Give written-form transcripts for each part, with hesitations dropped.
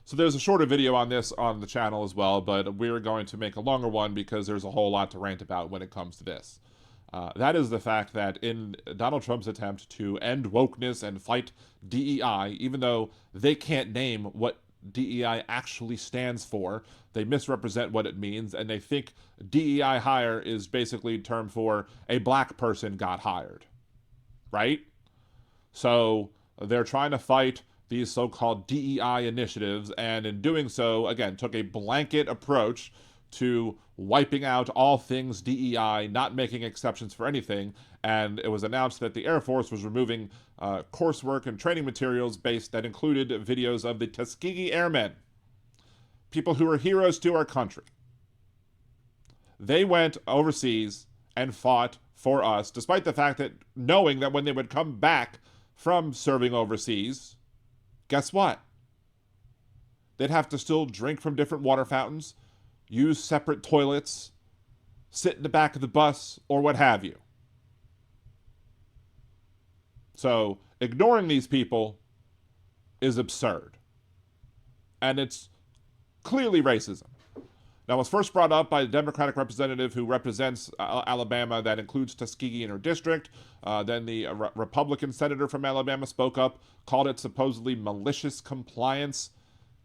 So there's a shorter video on this on the channel as well, but we're going to make a longer one because there's a whole lot to rant about when it comes to this. That is the fact that in Donald Trump's attempt to end wokeness and fight DEI, even though they can't name what DEI actually stands for, they misrepresent what it means, and they think DEI hire is basically a term for a black person got hired, right? So they're trying to fight these so-called DEI initiatives, and in doing so, again, took a blanket approach to wiping out all things DEI, not making exceptions for anything. And it was announced that the Air Force was removing coursework and training materials based that included videos of the Tuskegee Airmen, people who are heroes to our country. They went overseas and fought for us, despite the fact that knowing that when they would come back from serving overseas, guess what? They'd have to still drink from different water fountains, use separate toilets, sit in the back of the bus, or what have you. So ignoring these people is absurd. And it's clearly racism. Now, it was first brought up by the Democratic representative who represents Alabama, that includes Tuskegee in her district. Then the Republican senator from Alabama spoke up, called it supposedly malicious compliance.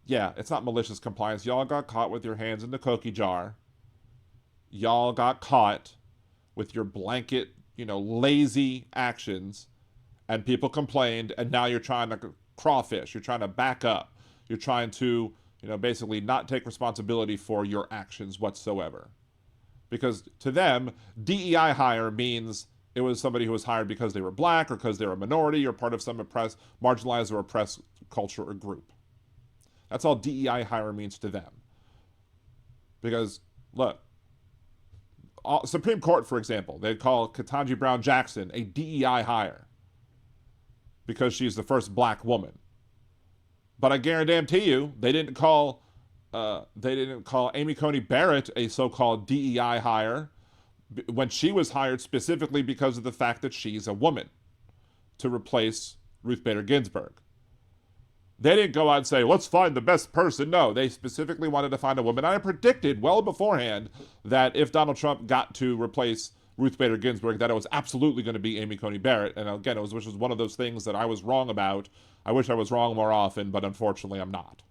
Yeah, it's not malicious compliance. Y'all got caught with your hands in the cookie jar. Y'all got caught with your blanket, lazy actions, and people complained, and now you're trying to crawfish. You're trying to back up. You're trying to basically not take responsibility for your actions whatsoever. Because to them, DEI hire means it was somebody who was hired because they were black or because they were a minority or part of some marginalized or oppressed culture or group. That's all DEI hire means to them. Because, look, Supreme Court, for example, they call Ketanji Brown Jackson a DEI hire because she's the first black woman. But I guarantee you, they didn't call Amy Coney Barrett a so-called DEI hire when she was hired specifically because of the fact that she's a woman to replace Ruth Bader Ginsburg. They didn't go out and say, let's find the best person. No, they specifically wanted to find a woman. I predicted well beforehand that if Donald Trump got to replace Ruth Bader Ginsburg, that it was absolutely going to be Amy Coney Barrett. And again, which was one of those things that I was wrong about. I wish I was wrong more often, but unfortunately I'm not.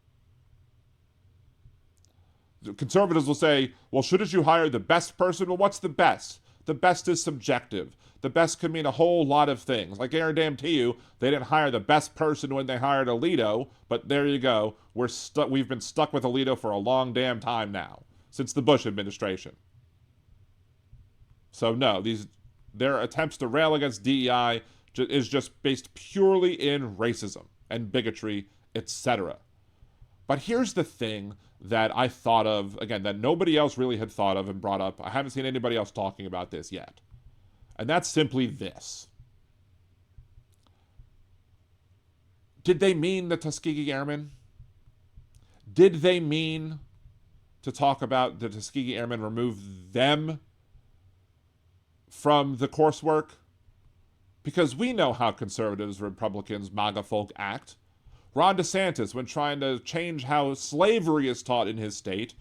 Conservatives will say, well, shouldn't you hire the best person? Well, what's the best? The best is subjective. The best could mean a whole lot of things. Like guarantee you, they didn't hire the best person when they hired Alito, but there you go. We've been stuck with Alito for a long damn time now, since the Bush administration. So no, their attempts to rail against DEI is just based purely in racism and bigotry, etc. But here's the thing that I thought of, again, that nobody else really had thought of and brought up. I haven't seen anybody else talking about this yet. And that's simply this. Did they mean the Tuskegee Airmen? Did they mean to talk about the Tuskegee Airmen, remove them from the coursework? Because we know how conservatives, Republicans, MAGA folk act. Ron DeSantis, when trying to change how slavery is taught in his state,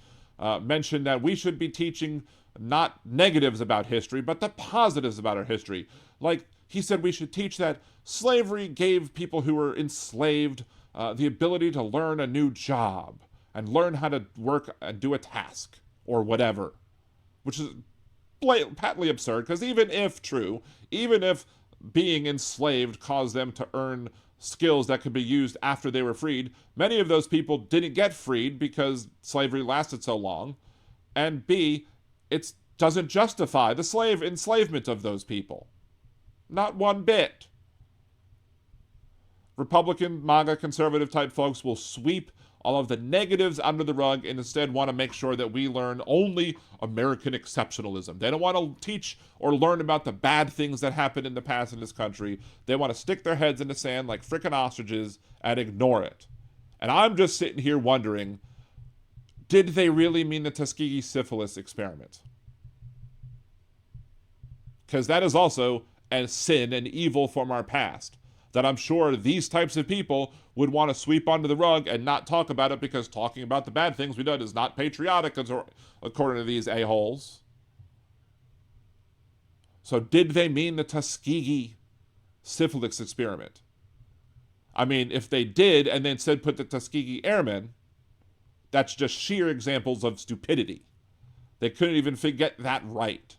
mentioned that we should be teaching not negatives about history, but the positives about our history. Like, he said we should teach that slavery gave people who were enslaved the ability to learn a new job and learn how to work and do a task or whatever, which is patently absurd, because even if true, even if being enslaved caused them to earn skills that could be used after they were freed, many of those people didn't get freed because slavery lasted so long, and B, it doesn't justify the enslavement of those people. Not one bit. Republican, MAGA, conservative type folks will sweep all of the negatives under the rug and instead want to make sure that we learn only American exceptionalism. They don't want to teach or learn about the bad things that happened in the past in this country. They want to stick their heads in the sand like frickin' ostriches and ignore it. And I'm just sitting here wondering, did they really mean the Tuskegee syphilis experiment? Because that is also a sin and evil from our past. that I'm sure these types of people would want to sweep under the rug and not talk about it, because talking about the bad things we did is not patriotic, according to these a-holes. So did they mean the Tuskegee syphilis experiment? I mean, if they did and then said put the Tuskegee Airmen, that's just sheer examples of stupidity. They couldn't even get that right.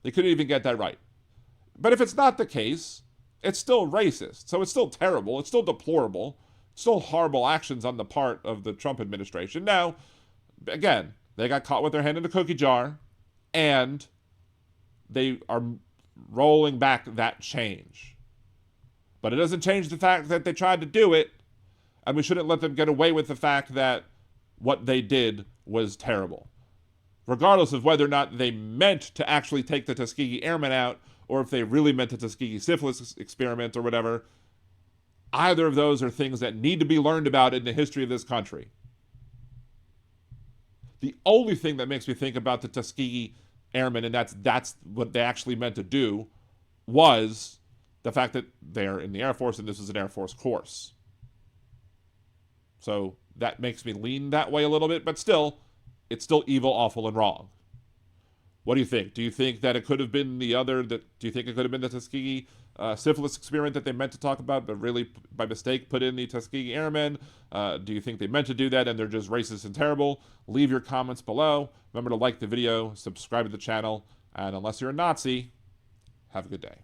They couldn't even get that right. But if it's not the case, it's still racist. So it's still terrible. It's still deplorable. It's still horrible actions on the part of the Trump administration. Now, again, they got caught with their hand in the cookie jar, and they are rolling back that change. But it doesn't change the fact that they tried to do it, and we shouldn't let them get away with the fact that what they did was terrible. Regardless of whether or not they meant to actually take the Tuskegee Airmen out, or if they really meant the Tuskegee syphilis experiment or whatever, either of those are things that need to be learned about in the history of this country. The only thing that makes me think about the Tuskegee Airmen, and that's what they actually meant to do, was the fact that they're in the Air Force and this is an Air Force course. So that makes me lean that way a little bit, but still, it's still evil, awful, and wrong. What do you think? Do you think that it could have been do you think it could have been the Tuskegee syphilis experiment that they meant to talk about, but really by mistake put in the Tuskegee Airmen? Do you think they meant to do that and they're just racist and terrible? Leave your comments below. Remember to like the video, subscribe to the channel, and unless you're a Nazi, have a good day.